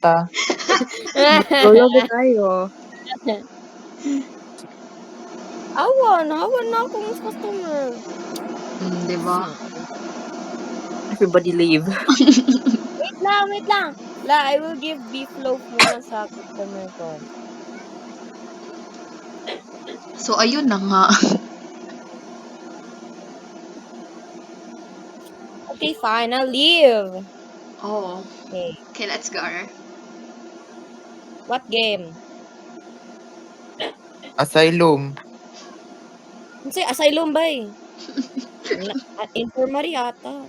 Ta. Lolo tayo. Awan na akong customer. Diba? Everybody leave. Wait lang. I will give beef loaf muna sa customer ko. So, ayun na nga. Okay, fine. I'll leave. Oh. Okay. Okay, let's go. What game? Asylum. Kasi asylum ba eh? Infirmary ata.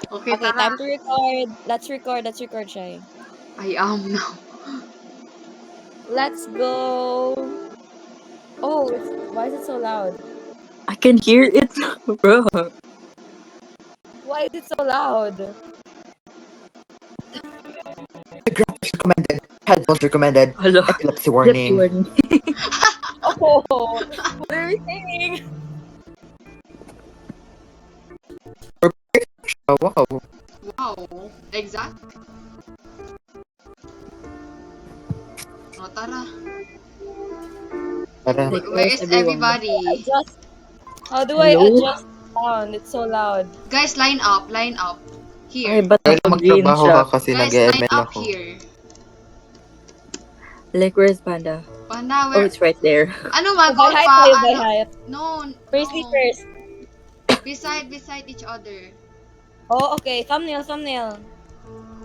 Okay, Okay, tara. time to record. Let's record, Shay. I am now. Let's go. Oh, why is it so loud? I can hear it, bro. Why is it so loud? Graphics recommended. Headphones recommended. Hello. Epilepsy warning. Oh, what are we saying? Oh, wow. Wow. Exact. Oh, tara. Tara. Where is everybody? How do I Hello? adjust sound? It's so loud. Guys, line up. Ay, Here. ba't Kaya naka-green magtrabaho siya? ka kasi Guys, line nag-ML up ako. here. Like, where's Panda? Panda, Oh, where? it's right there. Ano By mag-out height pa? tayo, by Ano? height. No. First. Beside each other. Oh, okay. Thumbnail.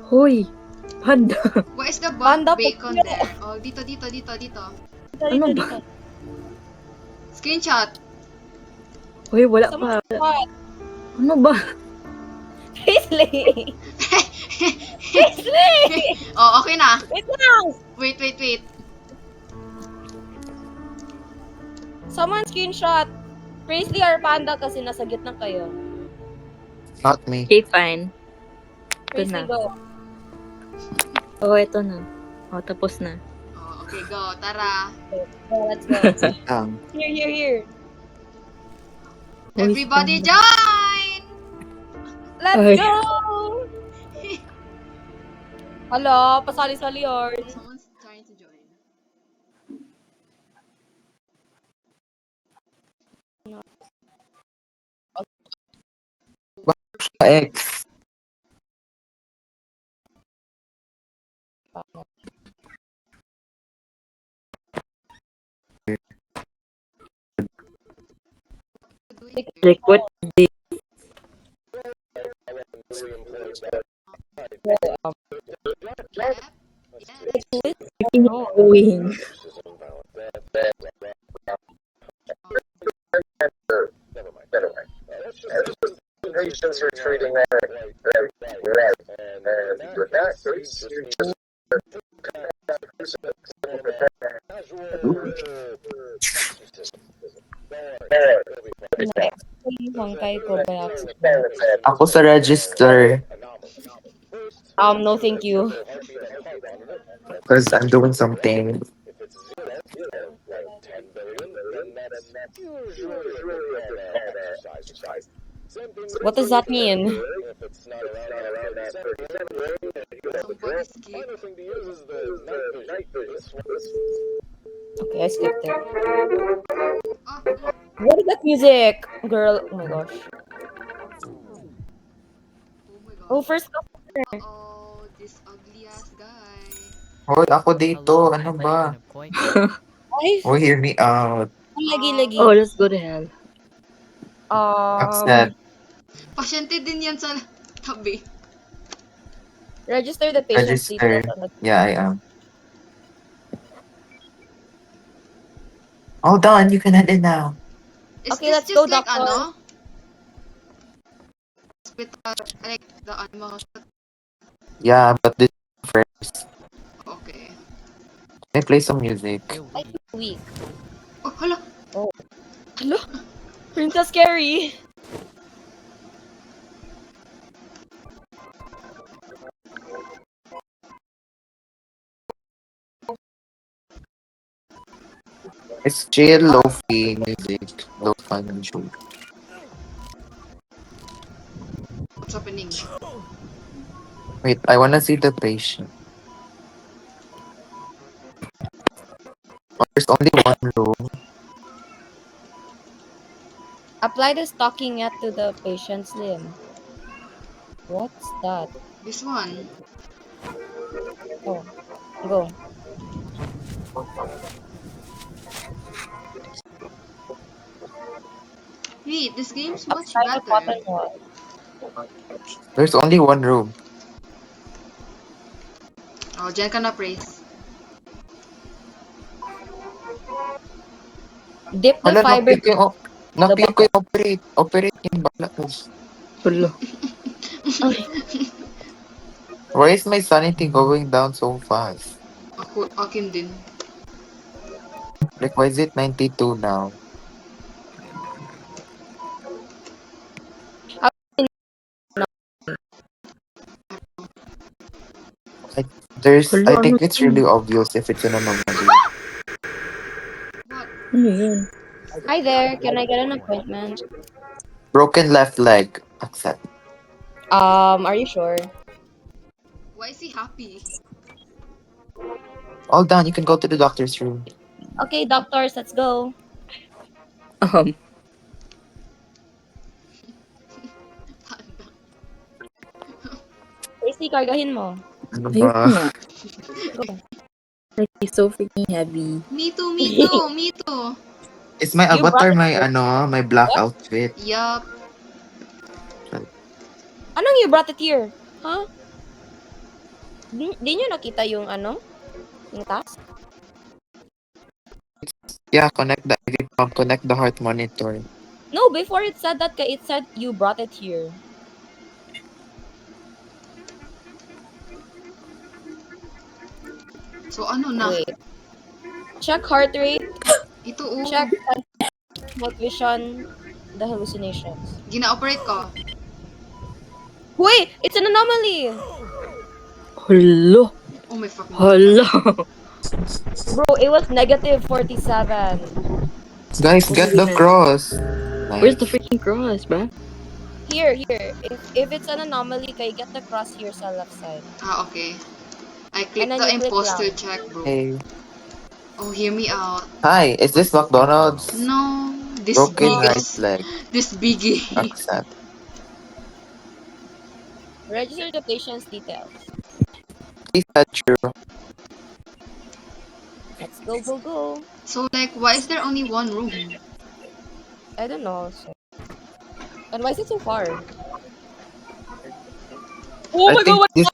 Hoy, Panda. Where is the Panda, bacon pagkira. there? Oh, dito. Ano ba? Screenshot. Hoy, wala Sama pa. what? Ano ba? Paisley! Oh, okay na. Wait lang! Wait. Someone screenshot. Paisley or Panda kasi nasa gitna kayo. Not me. Okay, fine. Paisley, na. go. Oh, eto na. Oh, tapos na. Oh, okay, go. Tara. Let's go. Here. Hoy, Everybody Panda. join! Let's Ay. go! Hala, pasali-sali or. Someone's trying to join. X. Like, what? Going. Nations retreating right, and with that, Hangkay ko by accident. Ako sa register. No thank you. Because I'm doing something. What does that mean? Somebody skip. Okay, I skipped it. Oh, What is that music? Girl, oh my gosh. oh my Oh, god. first Oh, this ugly ass guy. Hoy, ako dito. Ano ba? Ay, Oh, hear me out. lagi. Oh, let's go to hell. Upset. Pasyente din yan sa tabi. Register the patient Register. details on the Yeah, I am. All done. You can head in now. Is Okay, this let's just go, like doctor. hospital, like the animal? Yeah, but this first. Okay. Can I play some music? I feel weak. Oh, hala. Hello? Princess Scary. It's chill, low-fi music. Low-fi music. What's happening? Wait, I wanna see the patient. Oh, there's only one room. Apply the stocking net to the patient's limb. What's that? This one. Oh, go. Wait, this game's much Apply the better. cotton wall. There's only one room. Oh, dyan ka na, Praise. Dip the Wala, fiber. na-feel ko yung, na-feel ko yung operate. Operate yung bala ko. Hello. Why is my sanity going down so fast? Akin din. Like, why is it 92 now? I Hello, think it's really obvious if it's an anomaly. What? Ano yun? Hi there, can I get an appointment? Broken left leg. Accept. Are you sure? Why is he happy? All done. You can go to the doctor's room. Okay, doctors, let's go. Panda. Casey, kargahin mo. Ano Ayun ba? nga. Go. Like, he's so freaking heavy. Me too, me too, me too. Is my You avatar brought my my black outfit? Yup. Anong you brought it here? Huh? Di nyo nakita yung yung task? Yeah, connect the heart monitor. No, before it said that, it said you brought it here. So ano na? Wait. Check heart rate. Ito oh. Check night vision, the hallucinations. Gina-operate ko. Wait! It's an anomaly! Hello. Oh my fucking Hello. Bro, it was negative 47. Guys, get the cross. Where's the Nice. freaking cross, bruh? Here. If it's an anomaly, kay get the cross here sa left side. Ah, okay. I click And then the you click imposter lang. check, bro. Hey. Oh, hear me out. Hi, is this McDonald's? No, this Broken right biggest, leg. this biggie. Accept. Register the patient's details. Is that true? Let's go. So like, why is there only one room? I don't know. So. And why is it so far? Oh I my think god, this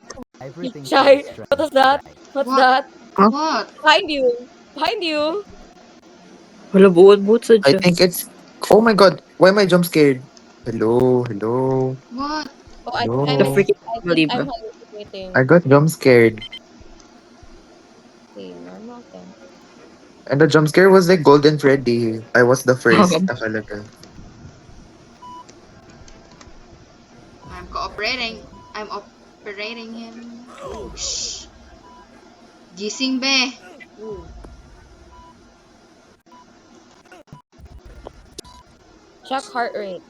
Shy, what was that? What's What? that? Huh? What? Behind you. Wala, buod-buod sa I dyan. think it's oh my god, why am I jump scared? Hello. What? Oh, I No. think The freaking I'm anomaly, bruh. hallucinating. I got jump scared. Okay, normal thing. And the jump scare was like Golden Freddy. I was the first. Nakalaga. I'm cooperating. I'm operating him. Oh, shh. Gising be. Check heart rate.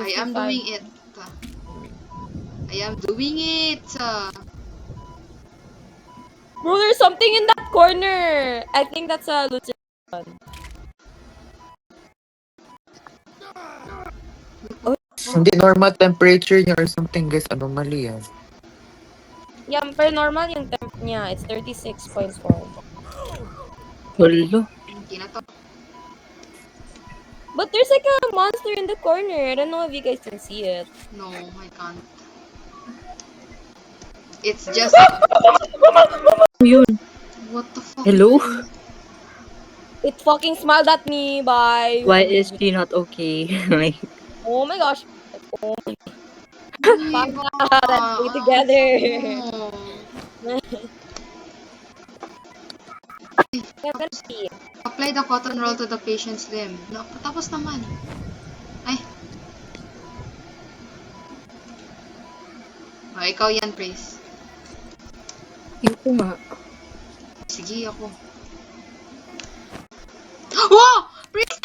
I am 55. doing it. I am doing it. Bro, there's something in that corner. I think that's a hallucination. Hindi normal temperature niya or something, guys. Anomaly yan. Yeah, pero normal yung temp niya. It's 36.4. Hello. Kinato. But there's like a monster in the corner. I don't know if you guys can see it. No, I can't. It's just. Yun. What the fuck? Hello? It fucking smiled at me. Bye. Why is she not okay? Like, Oh my gosh. Oh my Wait, god. Let's play together. no. Apply the cotton roll to the patient's limb. No, tapos naman. Ay. Oh, ikaw yan, Praise. yun ko nga. Sige, ako. Wow! Praise!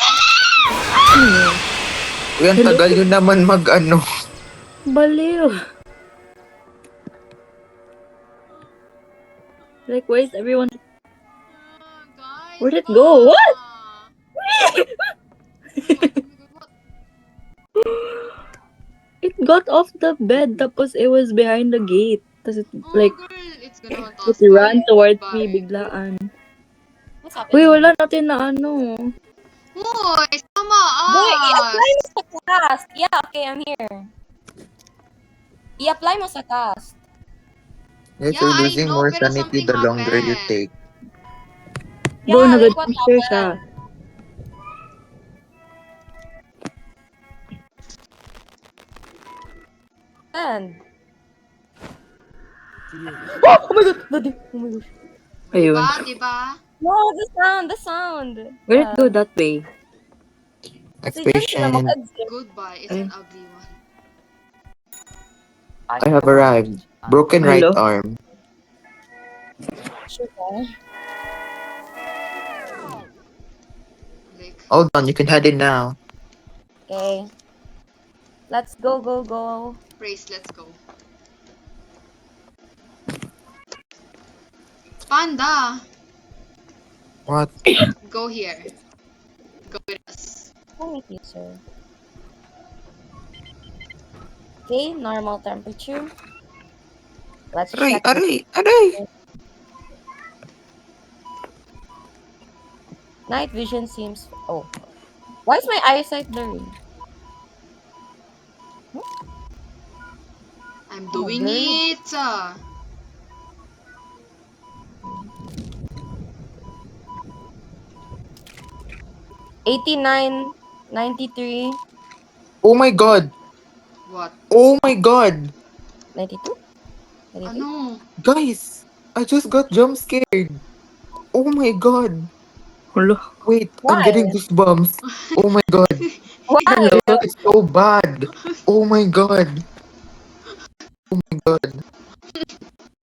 Ano yun? Yan, tagal yun naman mag-ano. Baliw. Like, why is everyone... Guys, Where'd it stop. go? What? What? It got off the bed, tapos it was behind the gate. Tapos it, Oh, like, girl, it's gonna haunt it us. ran Bye. towards Bye. me biglaan. What's happening? Uy, wala natin na ano. Uy, sama Boy, us. i-apply mo sa cast. Yeah, okay, I'm here. I-apply mo sa cast. Yes, Yeah, you're I losing know, more pero sanity something the longer you happened. take. Bro, Yeah, like what nag-share siya. happened? And oh my god, Daddy. Oh my gosh. Ayun. Diba? Diba? No, the sound. Where it go that way? Kasi dyan sila Expression. mag-exit. Goodbye. It's an ugly one. I have arrived. Broken right Hello? arm. Sure. Like, Hold on, you can head in now. Okay. Let's go, go, go. praise, let's go. Panda, What? go here. Go with us. Come with you, sir. Okay, normal temperature. Let's Aray, check the aray, aray! night vision seems. Oh, why is my eyesight blurry? I'm Oh, doing blurry. it. 89, 93, Oh my god! What? Oh my god! 92, 93. Ano? Guys! I just got jump scared! Oh my god! Hello? Wait, I'm Why? getting goosebumps. Oh my god. Why? Hello? It's so bad. Oh my god. Oh my god.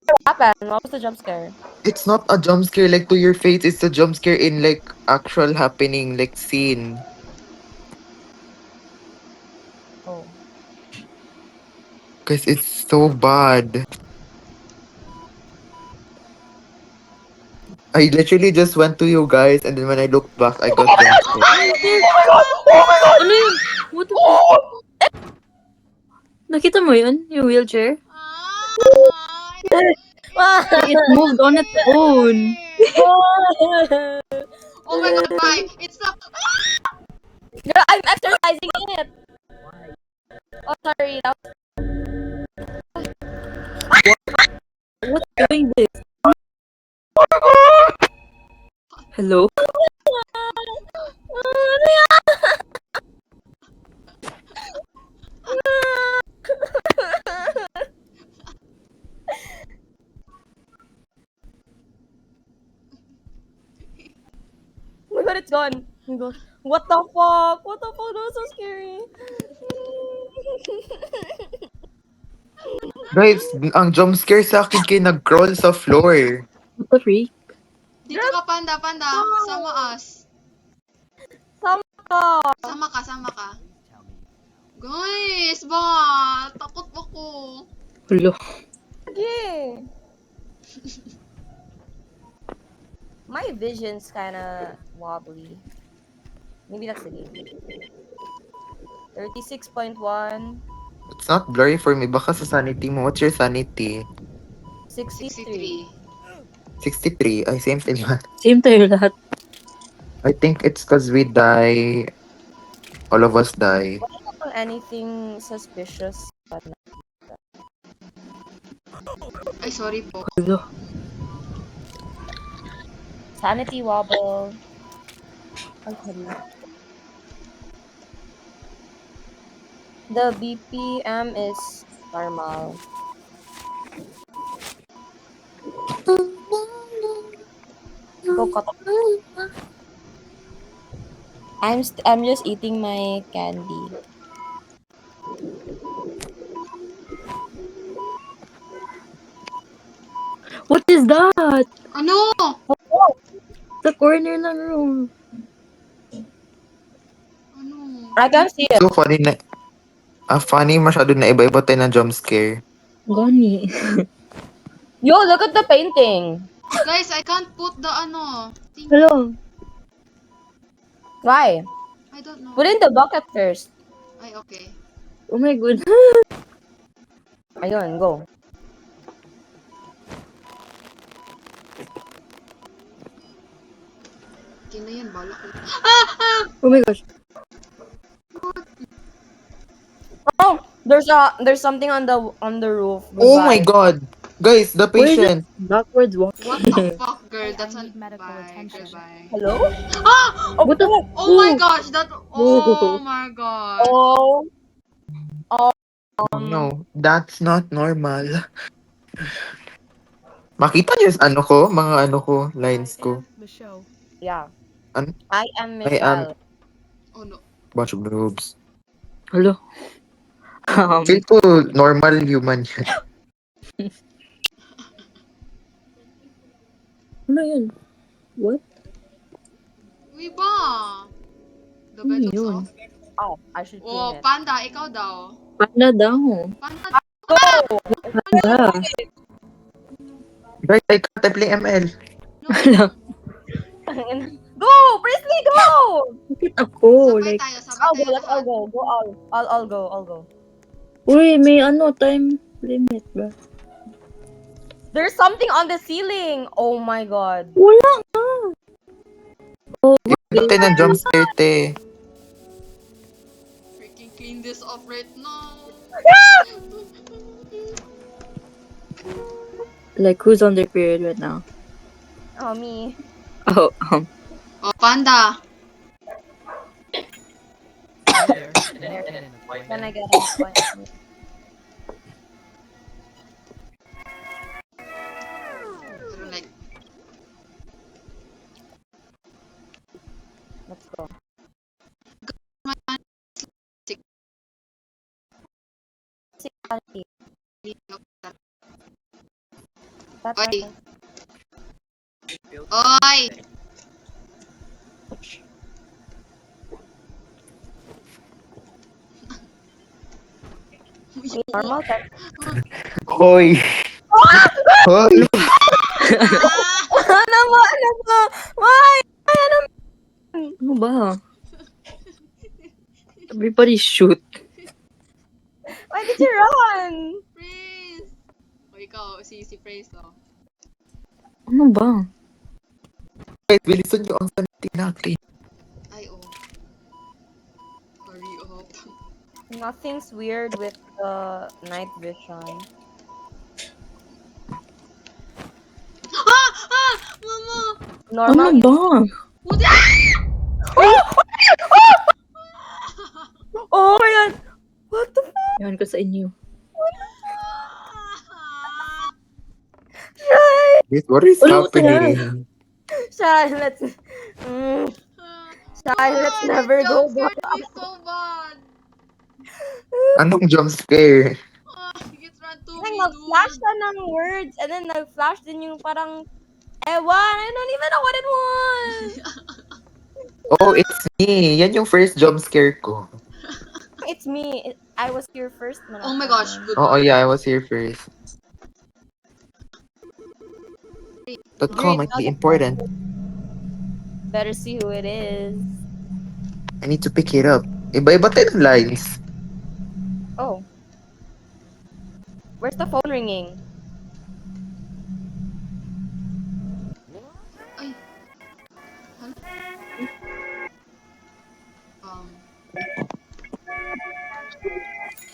What happened? What was the jump scare? It's not a jump scare like to your face. It's a jump scare in like actual happening, like scene. Oh. Guys, it's so bad. I literally just went to you guys and then when I looked back, I got jump scared. Ano yun? What the fuck? Nakita mo yun? Yung wheelchair? Like, it moved on its own. Oh my god, bye. It's not. Girl, I'm exercising it. Oh, sorry. That What's doing this? Hello? Ano yan? Oh my god, it's gone. Oh my gosh. What the fuck? What the fuck? That was so scary. Guys, ang jump scare sa akin kay nag-crawl sa floor. What the freak? Dito ka, Panda, Panda. Sama us. Sama ka. Sama ka. Guys, ba? Takot ako. Hello? Okay. My vision's kinda wobbly. Maybe that's the game. 36.1, It's not blurry for me. Baka sa sanity mo. What's your sanity? 63. 63. 63. Ay, same thing. Same tayo lahat. I think it's cause we die. All of us die. Anything suspicious? But no. Ay, sorry po. Hello? Sanity wobble. Okay. The BPM is normal. Go cut. I'm just eating my candy. What is that? Ano? The corner ng room. Ano? I can see it. So funny na, funny masyado na iba-iba tayo ng jump scare. Gani. Yo, look at the painting. Guys, I can't put the thing. Hello. Why? I don't know. Put in the bucket first. Ay, okay. Oh my god. Ayun, go. Okay na yan, bala ko. Oh my gosh. Oh, there's something on the roof. Oh my Goodbye. god! Guys, the Where is it? patient! Backwards walking. What the fuck, girl? That's I an... need medical Bye, attention. goodbye. Hello? Ah! Oh, What the heck? Oh my gosh, that... Oh my god. Oh. Oh no, that's not normal. Makita niyo yung mga lines ko. Michelle. Yeah. An- I am I am Michelle. Oh no. bunch of noobs. Hello. Feel ko normal human yan. Ano yun? What? Uy ba? The bed looks Yun. off. Oh, I should Oh, clean it. Panda, ikaw daw. Panda daw. Panda, Panda. Guys, I can't play ML. Hello. Go, Presley, go! Bakit ako? sabay Like, tayo, sabay I'll go. tayo Let's all lahat. go. Go all. I'll go. I'll go. uy, may time limit ba? There's something on the ceiling. Oh my god. Wala nga. Oh, Iba tayo ng jump scare, te. Freaking clean this off right now. like, who's on their period right now? Oh, me. Oh, Oh, Panda. Can I get an appointment? Pero like, Let's go. That's Oy. okay. Oy! Wait, normal time. Hoy! Hoy! Ano mo? Why? ano ba? Everybody shoot. Why did you run? Praise! O ikaw, si Praise, oh. Ano ba? Guys, bilisan nyo ang santi natin. Ay, oh. Hurry up. Nothing's weird with the night vision. Ah! Ah! Mama! Normal. Ano ba? What? Oh my god! What the fuck? Yan ko sa inyo. Guys, what is Ano happening? Shy, let's... Shy, let's never go Jump back. scared me so bad. Anong jump scare? Ah, it ran to Like, me, nag-flash dude. na ng words, and then nag-flash din yung parang... Ewan, I don't even know what it was! Oh, it's me. Yan yung first jump scare ko. It's me. I was here first. Oh my gosh, good. Oo, yeah, I was here first. That call might be important. Better see who it is. I need to pick it up. Iba-iba tayo ng lines. Oh. Where's the phone ringing? Ay. Huh?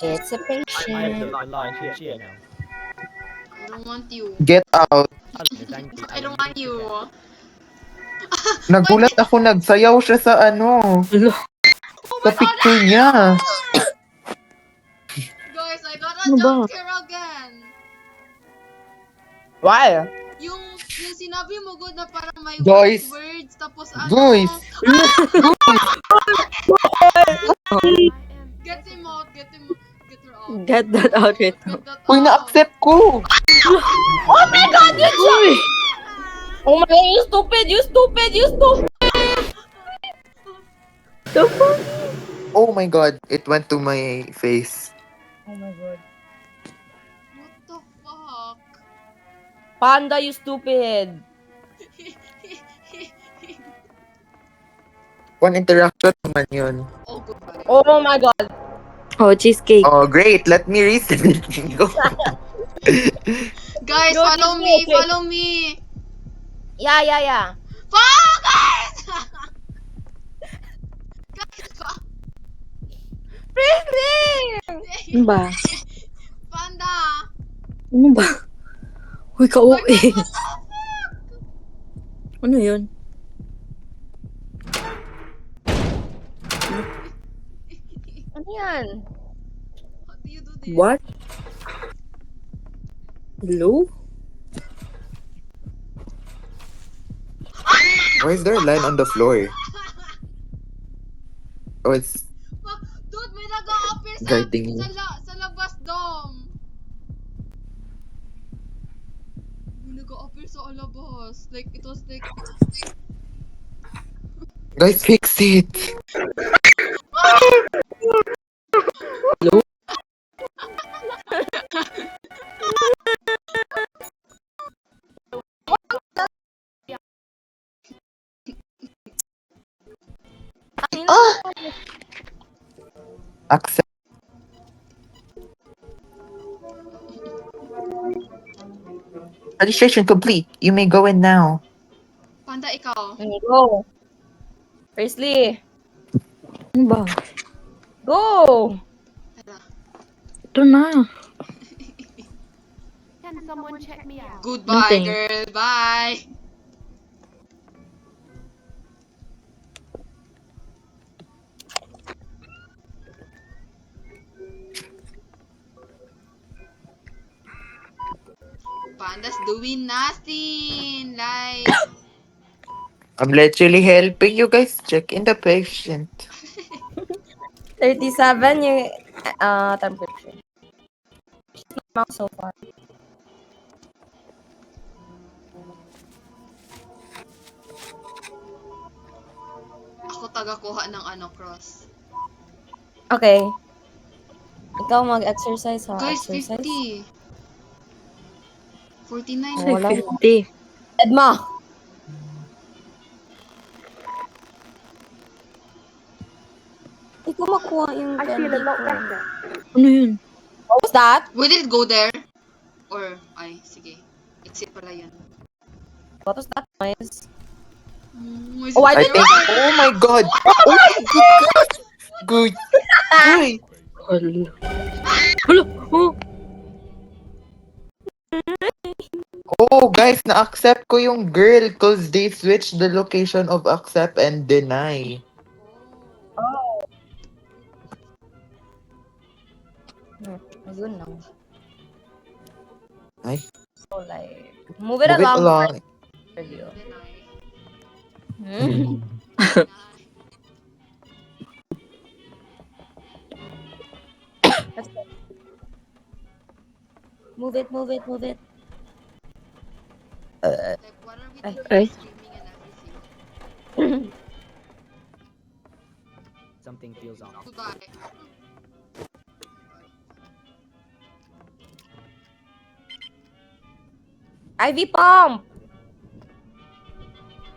It's a patient. I don't want you. Get out. I don't want you. Nagulat ako, nagsayaw siya sa Hello. sa picture niya. Guys, I got a Ano ba? jump scare again. Why? Yung sinabi mo good na parang may Guys. words tapos ano. Guys. Get him out, get her out. Get that out right now. Get that Uy, out. na-accept ko. Oh my god, you Uy! Oh my god, you stupid! You stupid! You stupid! The fuck? Oh my god, it went to my face. Oh my god. What the fuck? Panda, you stupid. One interaction naman yun. Oh, goodbye. Oh my god. Oh, cheesecake. Oh, great. Let me reset. Go. Guys, Yo, follow me! cheesecake. Follow me! Yeah. Fuck, guys! Guys, fuck! Ano ba? Panda! Ano ba? Uy, Oh my ka-OA. god, what the fuck? Ano yun? Ano yan? How do you do this? What? Hello? Why is there a line on the floor? Oh, it's Fuck, dude, may nag-a-appear sa, guarding me. sa labas, Dom. May nag-a-appear sa labas. Like, it was like... Guys, fix it. Accept. Registration complete. You may go in now. Panda, ikaw. Go. Presley. Ano ba? Go. Tara. Ito na. Can someone check me out? Goodbye, Nothing. girl. Bye. Panda's doing nothing. Like, I'm literally helping you guys check in the patient. 37 yung temperature. She's not so far. ako taga-kuha ng cross. Okay. Ikaw mag-exercise ha? Guys, Exercise? 50. 49. Say Wala. 50. Edma! Ikaw makuha yung candy ko. Ano yun? What was that? Will it go there? Or, ay, sige. Exit pala yun. What was that noise? Is Oh, it I there? think. Oh my god. Oh my god. Good. Uy. Hala. Hala. Oh. Oh, guys, na-accept ko yung girl cause they switched the location of accept and deny. Ayun lang. Ay, So like, move it move it along. along. Video. Deny. Let's go. Move it. Like, what are we Ay. doing? Ay. Screaming and everything. Something feels off. Goodbye. IV pump!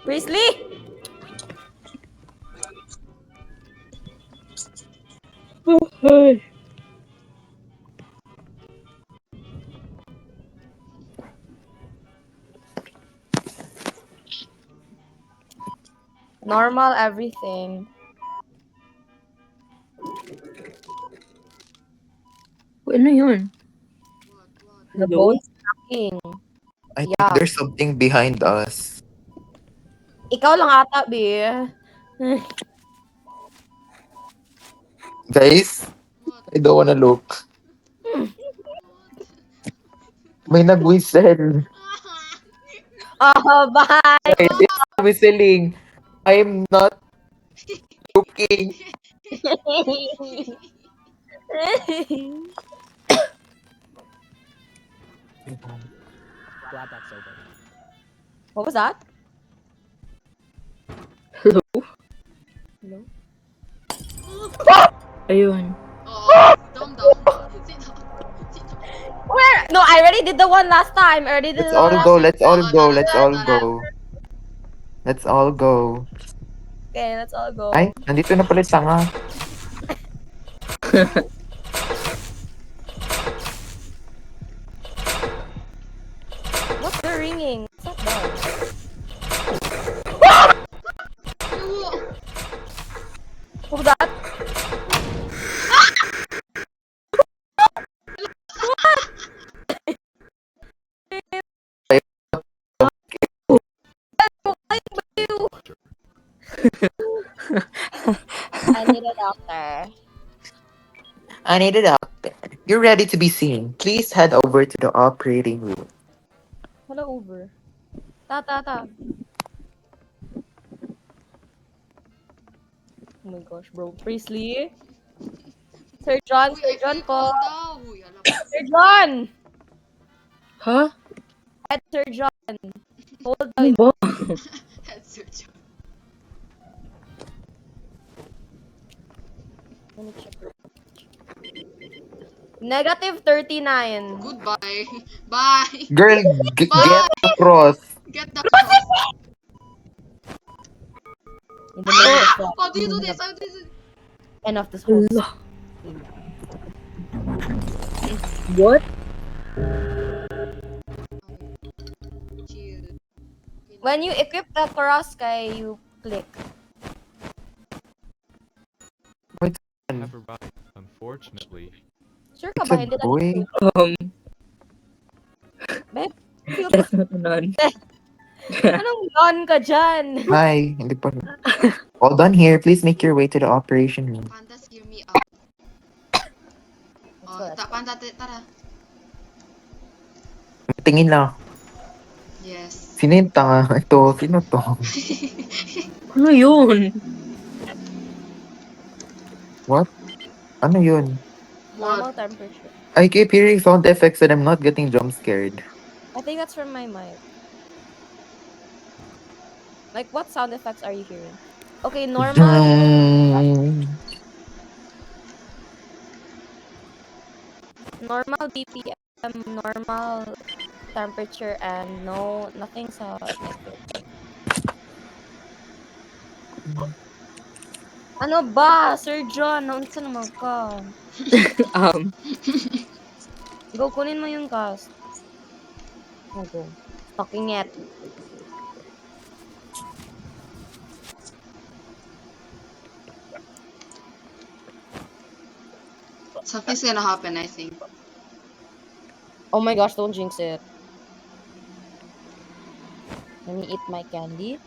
Presley! Ay. Normal everything. Uy, ano yun? What? The Hello? bone's cracking. I think Yeah. there's something behind us. Ikaw lang ata, be. Guys, What? I don't wanna look. May nag-whistle. Oh, bye! Guys, it's whistling. I'm not looking. Glad that's over. What was that? Hello? Hello? Ayun. Oo. Down, down. Sit down. Sit down. Where? No, I already did the one last time. I already did Let's the one all last go, time. let's all Oo, go, tara, let's tara, all tara. go. Let's all go. Okay, let's all go. Ay, nandito na pala yung tanga. What's the ringing? Stop that. Ew. Who's that? I need a doctor. I need a doctor. You're ready to be seen. Please head over to the operating room. Hello, Uber. Ta. Oh my gosh, bro. Priestley? Sir John Uy, I feel po. cold daw. Uy, alam mo. Sir John! Ha? At Sir John. Hold Ano on. ba? Head surgery. Let me check. Negative 39. Goodbye. Bye. Girl, get across. Get the cross. In the name of the How do you do this? How do you do this? and of this host. Ala. What? Chill. When you equip the cross, kay you click. Have arrived, unfortunately. Sure ka It's ba? a Hindi na boy. None. Anong non ka dyan? Hi, hindi pa. All done here. Please make your way to the operation room. Pandas, hear me out. Oh, Let's go. panda, tara. Tingin lang. Yes. Sino yung tanga? Ito, sino to? Ano yun? What? Ano yun? Normal What? temperature. I keep hearing sound effects and I'm not getting jump scared. I think that's from my mic. Like, what sound effects are you hearing? Okay, normal. Normal BPM, normal temperature, and nothing sa negative. Ano ba, Sir John? Naunsa naman ka? Go, kunin mo yung cast. Oh, go. Stalking it. Something's gonna happen, I think. Oh my gosh, don't jinx it. Let me eat my candy.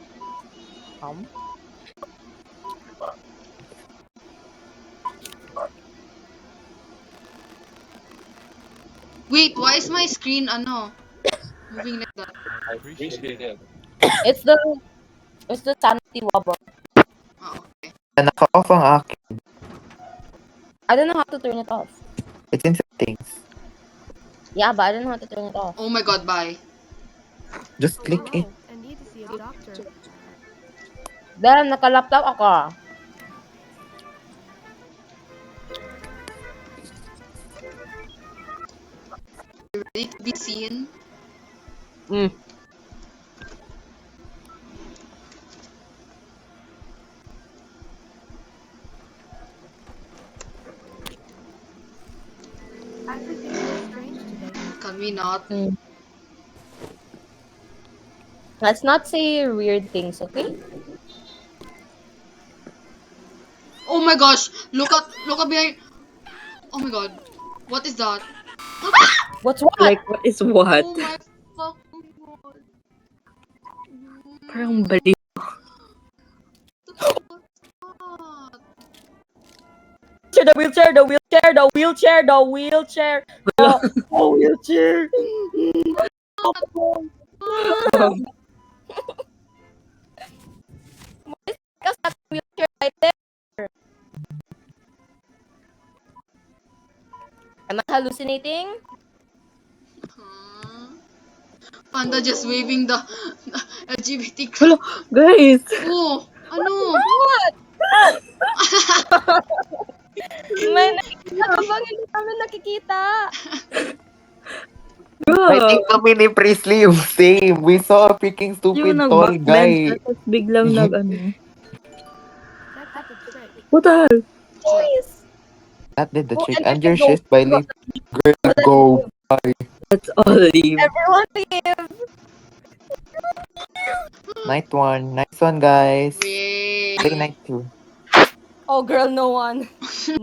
Wait, why is my screen, moving like that? I appreciate it. It's the sanity wobble. Oh, okay. Naka-off ang akin. I don't know how to turn it off. It's in settings. Yeah, but I don't know how to turn it off. Oh my god, bye. Just click it. I need to see a doctor. Damn, naka-laptop ako. Ready to be seen? Everything is strange today. Can we not? Let's not say weird things, okay? Oh my gosh! Look at behind. Oh my god. What is that? What's what? Like, what is what? Oh my fucking god. Parang bali. What's that? The wheelchair, the wheelchair, the wheelchair, the wheelchair, the wheelchair. Because that wheelchair right there. Am I hallucinating? Huh? Panda just waving the LGBT. Hello, guys! Oh, ano? What? May nakikita ka bang hindi namin nakikita? I Bro, think kami ni Priestley yung same. We saw a freaking yung stupid tall nag-backbench guy. tapos biglang nag-ano. That did the trick. What the hell? Please. That did the Oh, trick. and And your go. shift by leave. Girl, go. Bye. Let's all leave. Everyone leave. Night one. Nice one, guys. Wait. Say night two. Oh, girl, no one.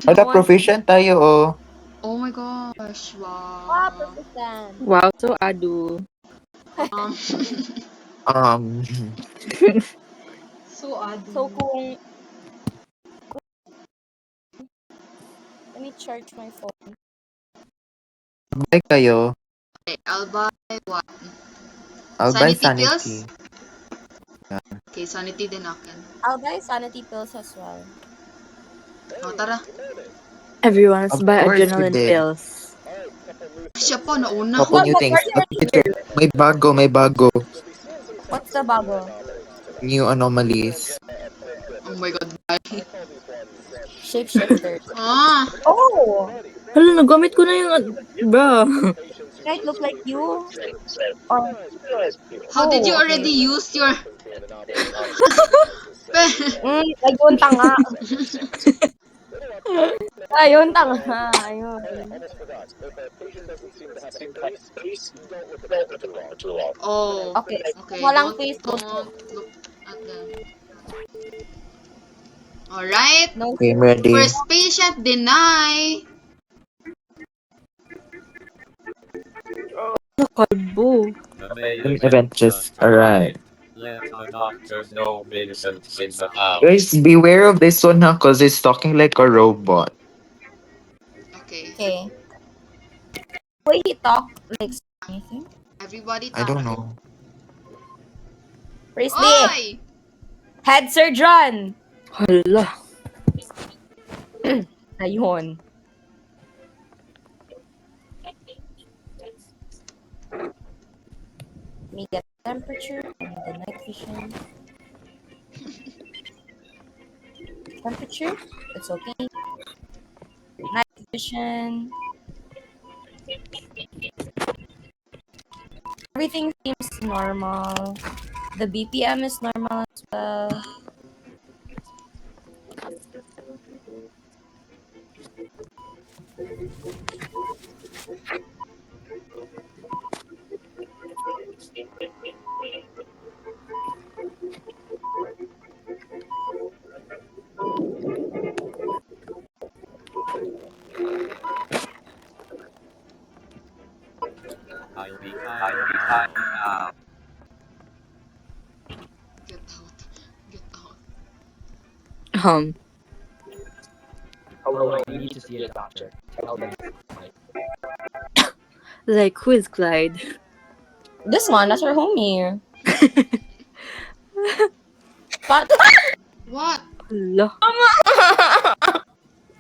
Wala, proficient tayo, oh. Oh my gosh. Ah, Wow. persistent. Wow, so adu. Um, Um, so odd. So kung... Let me charge my phone. bye kayo. Okay, I'll buy what? I'll buy Sanity sanity. Okay, sanity din akin. I'll buy sanity pills as well. Oh, tara. Everyone, let's Of buy course we adrenaline did. pills. Siya pa, nauna. Couple new things. May bago, may bago. What's the bago? New anomalies. Oh my god, bye. Shapeshifter. Ah! Oh! Hala, nagamit ko na yung... Bro. Can it look like you? Or... How did you Oh, okay. already use your... Ayun, tanga. Ayun, tanga. Ayun. Oh. Okay. Okay, Walang don't Facebook. look at them. Alright. No. Okay, I'm ready. First patient, deny. Kalbo. Event just arrived. Let the doctor know Vincent's in the house. Guys, beware of this one, huh? Cause it's talking like a robot. Okay. Okay. Wait, he talk like anything? Everybody I don't talk. know. Priestley! Oy! Head surgeon! Hala. Ayun. Me get temperature and the night vision. Temperature? It's okay. Night vision. Everything seems normal. The BPM is normal as well. I'll be behind now. Get out. Get out. Oh, I need to see a doctor. Tell them. Like, who is Clyde? This one, that's our homie. But What? Hala.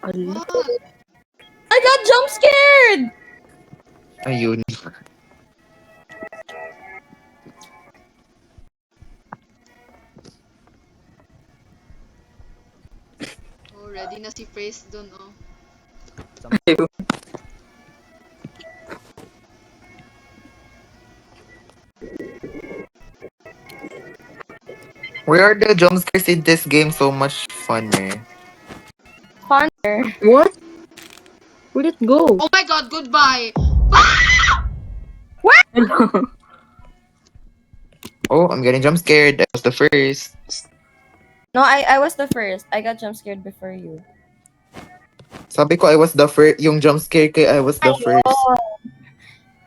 Hala. What? I got jump scared! Ayun. Oh, ready na si Praise dun, oh. Where are the jump scares in this game so much funner? What? Where'd it go? Oh my god, goodbye! Oh, I'm getting jump scared. I was the first. No, I was the first. I got jump scared before you. Sabi ko I was the first. Yung jump scare kay I was the first.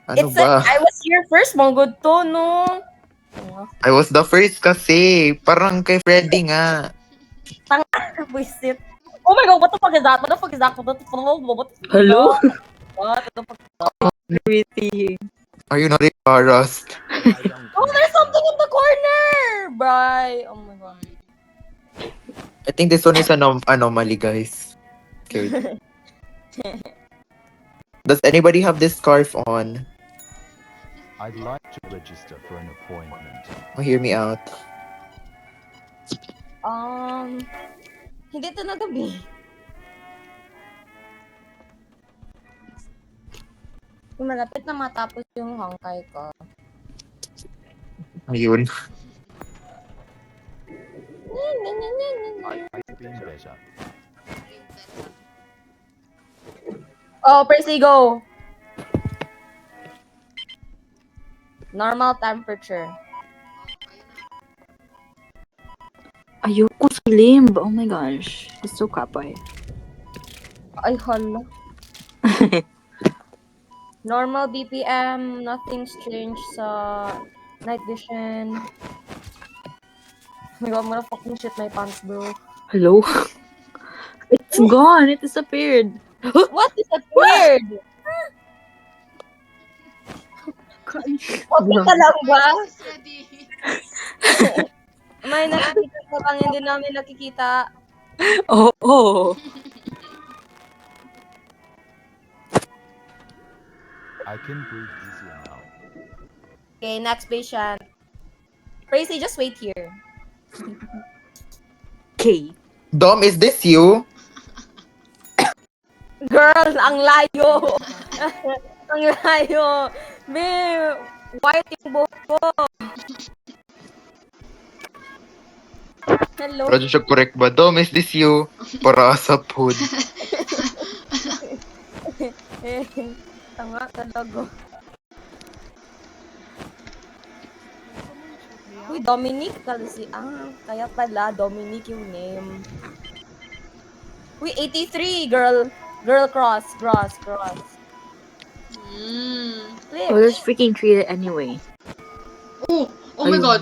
Ano It's ba? I was here first, mong good to, no? I was the first kasi. Parang kay Freddy nga. Visit. Oh my god, what the fuck is that? What the fuck is that? What the fuck? What the fuck? Hello? What the fuck? Everything. Are you not embarrassed? Oh, there's something in the corner! Bri. Oh my god. I think this one is an anomaly, guys. Okay. Does anybody have this scarf on? I'd like to register for an appointment. Oh, hear me out. Hindi to nagabi. Malapit na matapos yung Honkai ko. Ayun. I've been better. Oh, Percy, go! Normal temperature. Ayoko sa limb. Oh my gosh. It's so kapay. Ay, hala. Normal BPM, nothing strange sa night vision. My God, I'm gonna fucking shit my pants, bro. Hello? It's gone. It disappeared. What is that weird? Okay ka lang ba? It's ready. May nakikita ka bang hindi namin nakikita? Oh, oh. I can breathe easier now. Okay, next patient. Tracy, just wait here. Okay. Dom, is this you? Girl, ang layo! Ang layo! May white yung buhok ko. Hello? Radyo siya correct ba? Dom, is this you? Para sa food. Tanga talaga. Uy, Dominic kasi. Kaya pala, Dominic yung name. Uy, 83, girl. Girl cross. Flip. Oh, let's freaking treat it anyway. Oh my Ayun. god.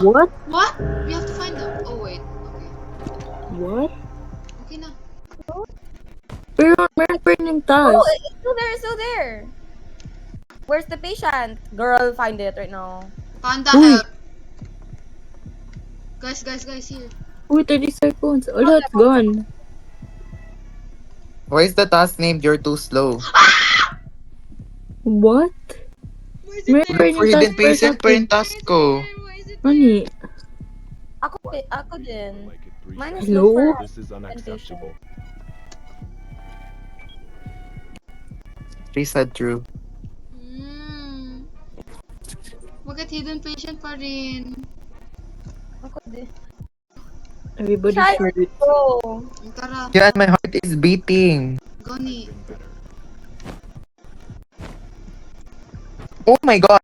What? What? We have to find them. Oh wait. Okay. What? Okay na. Pero meron pa rin yung task. Oh, it's still there. Where's the patient? Girl, find it right now. Panda Uy. help. Guys, here. Uy, 30 seconds. Oh, it's gone. Why is the task named You're Too Slow? What? Where's Meron pa rin For yung hidden task patient pa yung task ko. Why is it Mani. Ako din. Make it 3 Mine is seconds. Hello? look for This is unacceptable. She said true. Bakit hidden patient pa rin? Ako din. Everybody's Try hurt. Oh. Tara, Yan, my heart is beating. Goni. Oh my god,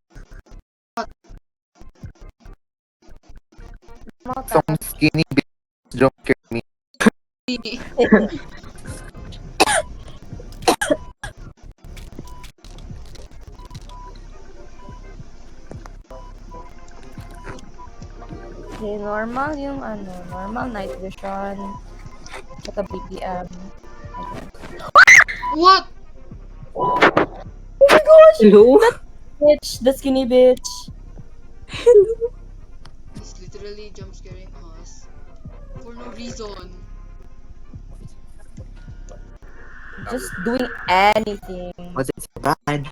some skinny bitch don't care me. Okay, normal yung normal night vision. Saka BPM. What? Oh my gosh! Hello? Bitch, the skinny bitch. He's literally jump scaring us. For no reason. Just doing anything. Was it so bad?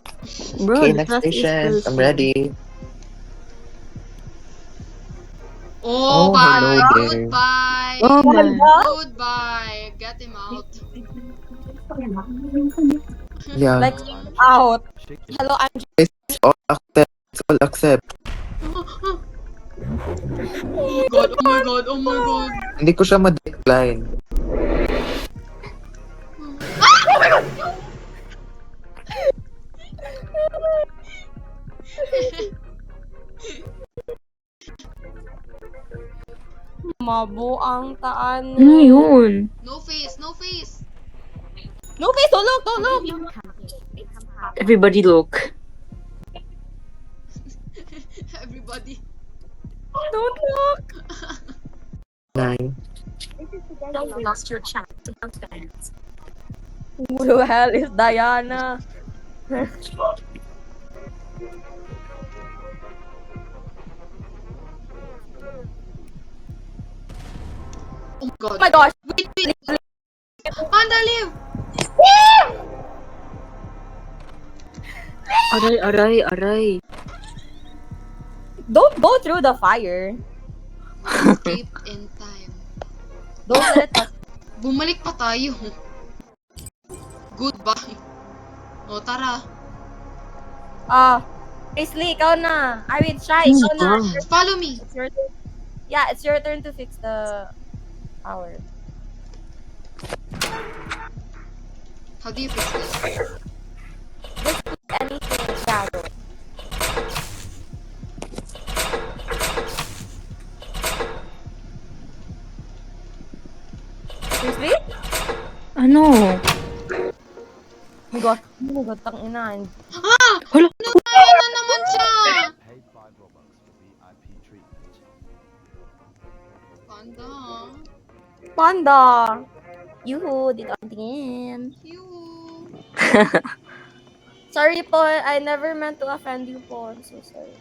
Bro, Okay, the next task is patient. still I'm ready. Oh, Oh, bye. hello there. Goodbye. Oh my. Goodbye. Get him out. Yeah. Like, out. Shake the Hello, I'm All accept. It's all accept. Oh my god, oh my god, oh my god. Hindi ko siya ma-decline. Mabo ang taan. Ano yun? No face, no face. No face, don't look, don't look. Everybody look. Everybody. Don't look. 9. Who the hell is Diana? Oh my god. Oh my gosh. Wait. Panda, live. Aray. Don't go through the fire. Escape in time. Don't let it touch. Bumalik pa tayo. Goodbye. O, tara. Paisley, ikaw na. I mean, Shai, ikaw na. Follow me. It's your turn. Yeah, it's your turn to fix the power. How do you fix this? Just put anything in shadow. Paisley? Ano? Oh my god, tangina. Ah! Hala. Natayo na naman siya! Paid 5 Robux for VIP treatment. Panda. Panda! Yuhu, dito ang tingin. Cute. Sorry po, I never meant to offend you po. I'm so sorry.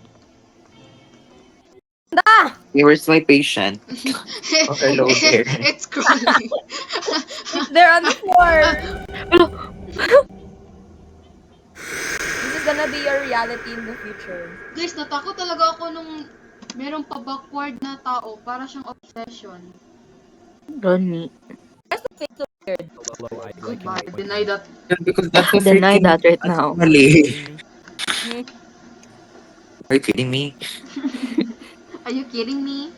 Where's my patient? Oh, hello there. It's crawling. They're on the floor! This is gonna be your reality in the future. Guys, natakot talaga ako nung merong pa-backward na tao. Para siyang obsession. Ronnie. Hello, I'd like Goodbye. an Deny that. Because that's a Deny freaking that right now. mali. Are you kidding me? Are you kidding me?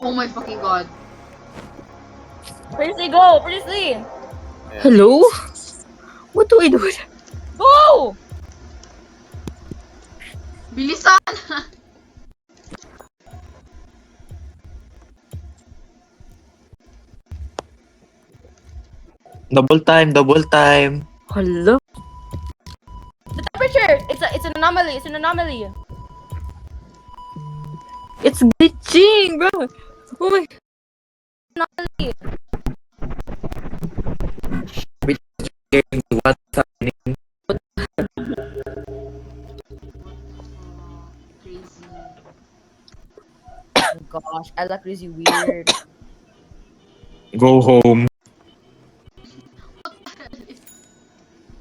Oh my fucking god. Priestley, go! Priestley! Hello? What do I do? Go! Bilisan! Double time, double time. Hello? The temperature! It's an anomaly. It's an anomaly. It's glitching, bro. Oh my. Anomaly. What's happening? Crazy. Oh gosh, I look crazy weird. Go home.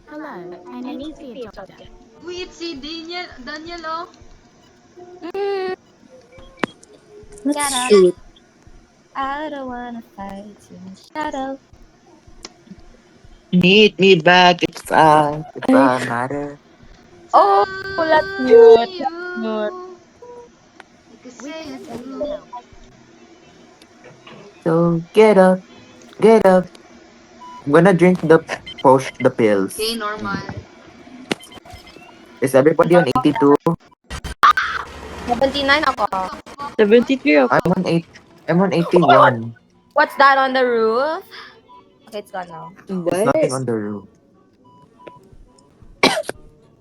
Hello, I need to see a doctor. Wait, si Daniel, oh. Let's Shut up. shoot. I don't wanna fight in the shadow. Meet me back. It's a matter. Oh, that's cute. Cute. Kasi So get up, get up. I'm gonna drink the pills. okay, normal. Is everybody on 82? 79 ako. 73 ako. I'm on 81. What's that on the roof? Okay, it's gone now. There's nothing on the roof.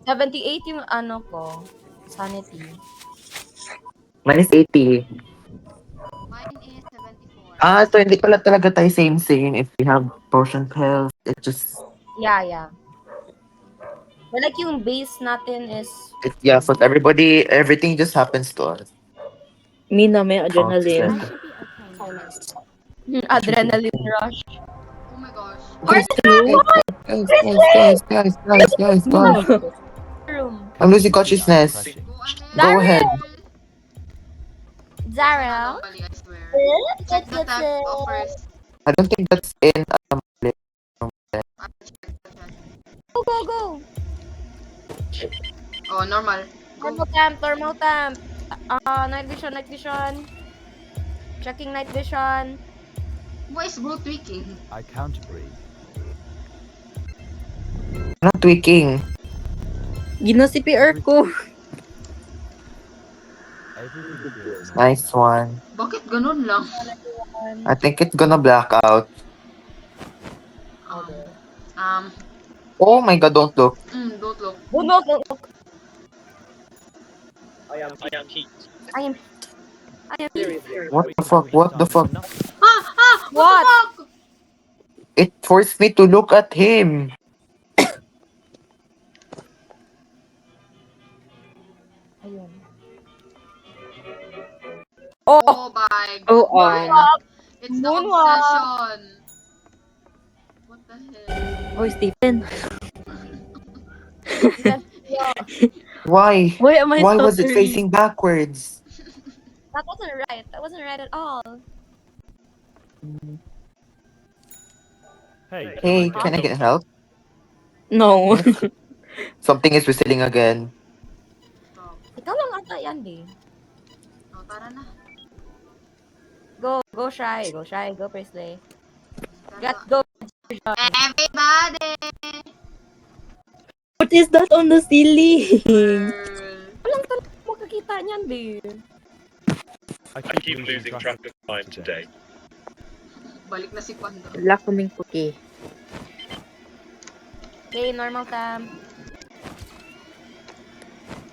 78 yung ano ko. Sanity. Mine is 80. Mine is 74. So hindi pala talaga tayo same. If we have potion pills, it just... Yeah. But like yung base natin is... Yeah, so everything just happens to us. Me na may adrenaline. Adrenaline rush. Oh my gosh. Guys. Room. I'm losing consciousness. Crashing. Go ahead. Zara? Normally, I swear. Check the tag offers. I don't think that's in I'll check. Go. Oh, normal. Thermal temp. Night vision. Checking night vision. What is bro tweaking? I can't breathe. I'm not tweaking. Gina-CPR ko. Everything feels Nice one. Bakit ganun lang? I think it's gonna black out. Oh my god, don't look. Don't look. Look. I am Pete. I am What the fuck? What the fuck? What the What? fuck? It forced me to look at him. Ayun. Oh my Oh, god. It's the Moonwalk. obsession. What the hell? Oh, Stephen. Why? Why am I Why was it stuttering? facing backwards? That wasn't right. That wasn't right at all. Hey, Hey, can I get help? No. Something is whistling again. Stop. Ikaw lang ata yan, di. Oh, tara na. Go shy, go Presley. Tara. Go. Everybody! What is that on the ceiling? Girl. Walang talaga makakita niyan, di. I keep losing track of time today. Balik na si Panda. Wala kaming puti. Okay, normal cam.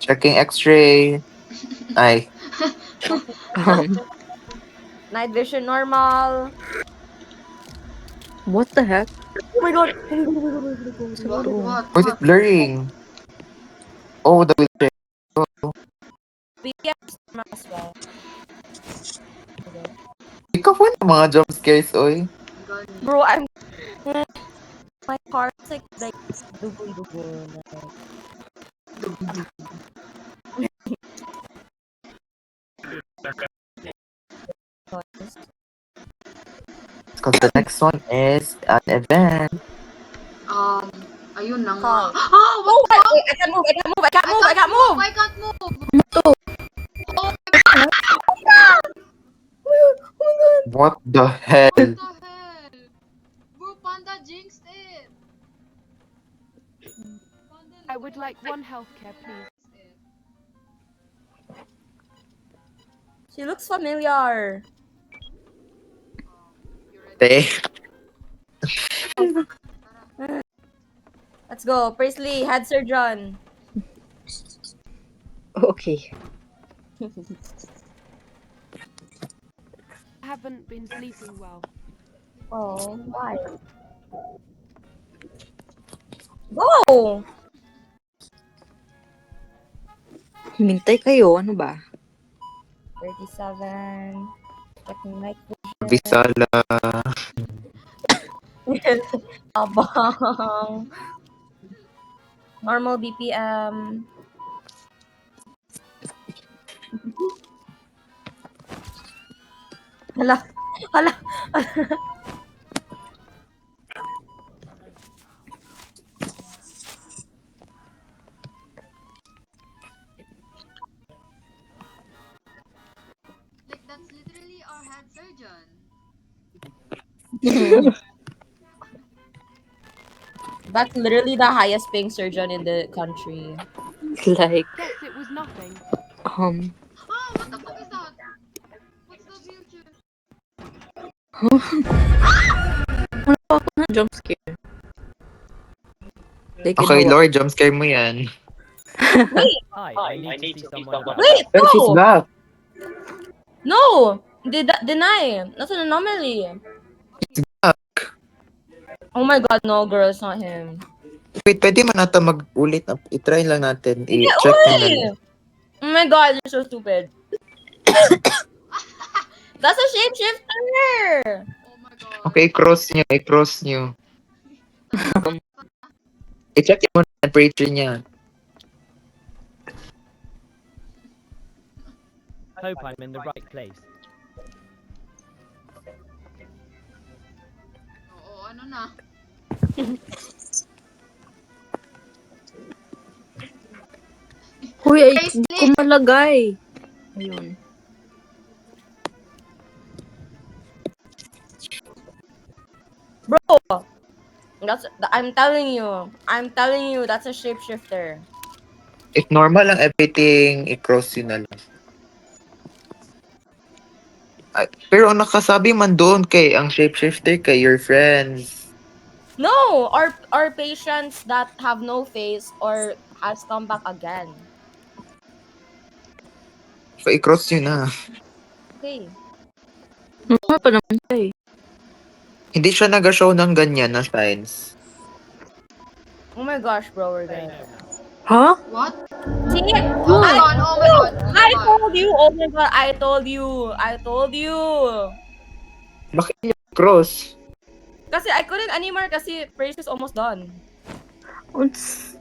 Checking X-ray. Ay, Night vision normal. What the heck? Oh my god. What? What? why is it blurring? Oh, the wheelchair. BPS normal as well. Ikaw po ng mga jump scares, oy. Gani. Bro, I'm my heart's like dugo. Because the next one is an event. Ayun na nga. Call. Ah, what Oh, the fuck? wait, I can't move. I can't move. I can't move. What the hell? What the hell? Bro, Panda jinxed it. Panda I would like one healthcare, please. jinxed it. She looks familiar. You ready? Te. Let's go. Presley, head surgeon. Okay. I haven't been sleeping well. Oh, why? Go! Hintay kayo, ano ba? 37. Checking mic. Visala. Abang. Normal BPM. Hala. Like, that's literally our head surgeon. That's literally the highest paying surgeon in the country. Like, Guess it was nothing. Ah, what the fuck is that? What's the wheelchair? jump scare. Like, Okay, ginawa- Lord, jump scare mo yan. Hi, I need to see someone about Wait, Well, she's no! back. No! Deny. That's an anomaly. Oh my god, no, girl, it's not him. Wait, pwede man nata mag-ulit. I-try lang natin. Yeah, I-check uy! natin. Oh my god, you're so stupid. That's a shapeshifter! Oh my god. Okay, i-cross nyo. I-check mo na temperature niya. Hope I'm in the right place. Oo, ano na? Huy, ay, di ko malagay. Ayun. Bro! I'm telling you, that's a shapeshifter. If normal lang everything, i-cross yun na lang. Ay, pero ang nakasabi man doon kay ang shapeshifter kay your friends. No! Our patients that have no face or has come back again. So, i-cross yun na. Okay. Normal pa naman siya eh. Hindi siya nag-show ng ganyan na signs. Oh my gosh, bro, we're Say good. no now. Huh? What? See? Oh my god, oh my god. Oh my I god. told you! Oh my god, I told you! Bakit niya cross? Kasi I couldn't anymore kasi Praise is almost done. Uns-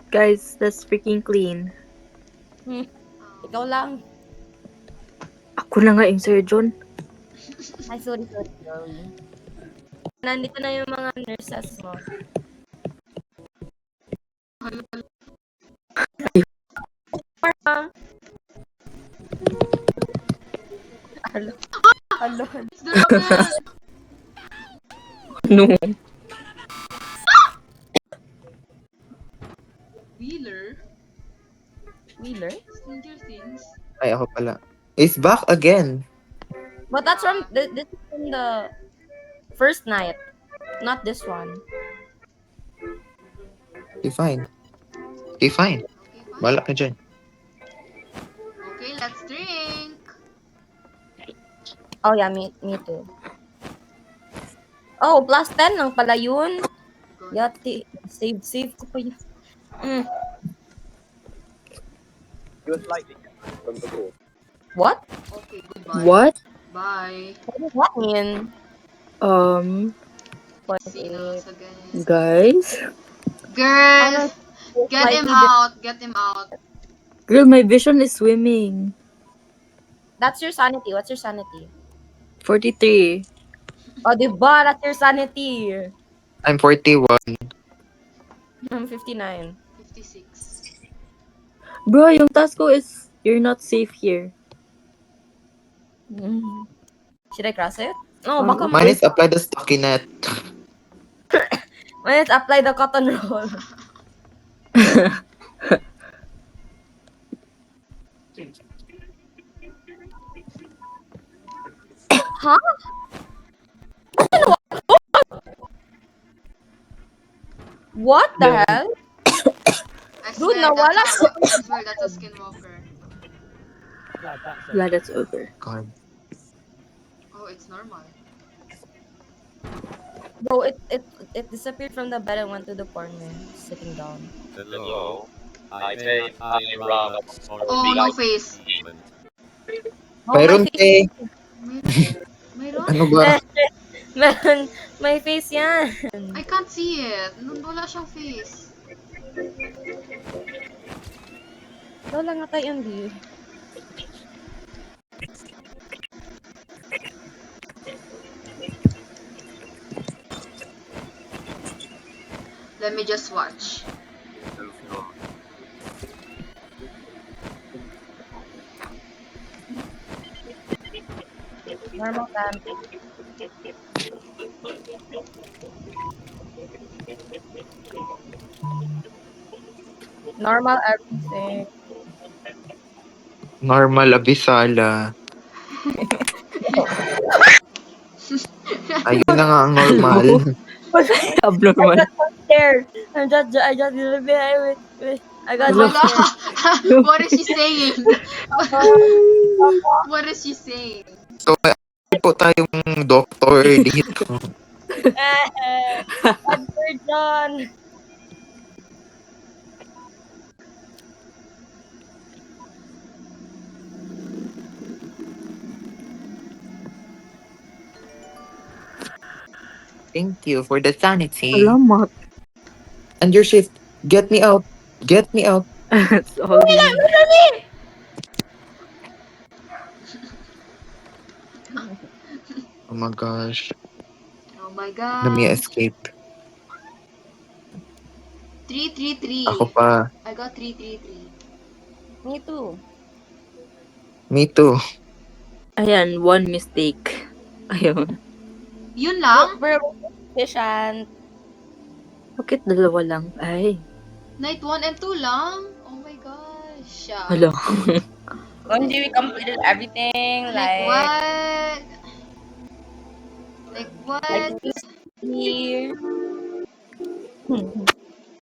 Guys, that's freaking clean. Ikaw lang. Ako na nga yung surgeon. Ay, sorry. Nandito na yung mga nurses mo. Hello. Hello. It's the rocket! No. Wheeler? Wheeler? Stranger Things? Ay, ako pala. It's back again. But that's from this is from the first night, not this one. Okay, fine. Okay, fine. Okay, fine. Balak na dyan. Okay, let's drink! Oh yeah, me too. Oh, plus 10 lang pala yun. Good. Yati, save ko pa yun. He was slightly from the pool. What? Okay, goodbye. What? Bye. What does that mean? See you once again. Guys? Girl! Get him out! Get him out! Girl, my vision is swimming. That's your sanity. What's your sanity? 43. Oh, diba? That's your sanity. I'm 41. I'm 59. 56. Bro, yung task ko is, you're not safe here. Should I cross it? No, Oh, baka Mine is apply the stockinette. Let's apply the cotton roll. Huh? What the hell? I Dude, swear, nawala that's a, I swear that's a skinwalker. Glad that's over. Glad that's over. God. Oh, it's normal. Bro, it disappeared from the bed and went to the corner, sitting down. Hello. I'm Rob. Oh, no face. Oh, Mayroon my face. Mayroon? Ano ba? Meron, may face yan. I can't see it. Wala siyang face. Ikaw lang nga tayo hindi. Let me just watch. Normal time. Normal everything. Normal abisala. Ayun na nga ang normal. Abnormal. Scared. I just wait. I got Oh my jump scared. god! What is she saying? What is she saying? So, ay po tayong doktor dito. Surgeon. Thank you for the sanity. Salamat. And your shift. Get me out. Get me out. It's all me. Oh my gosh. Oh my Let me god. escape. 333. Ako pa. I got 333. Me too. Me too. Ayan, one mistake. Ayun. Yun lang? We're efficient. Bakit dalawa lang? Ay. Night 1 and 2 lang? Oh my gosh. Hala. Only we completed everything. Like what? Like what? Here.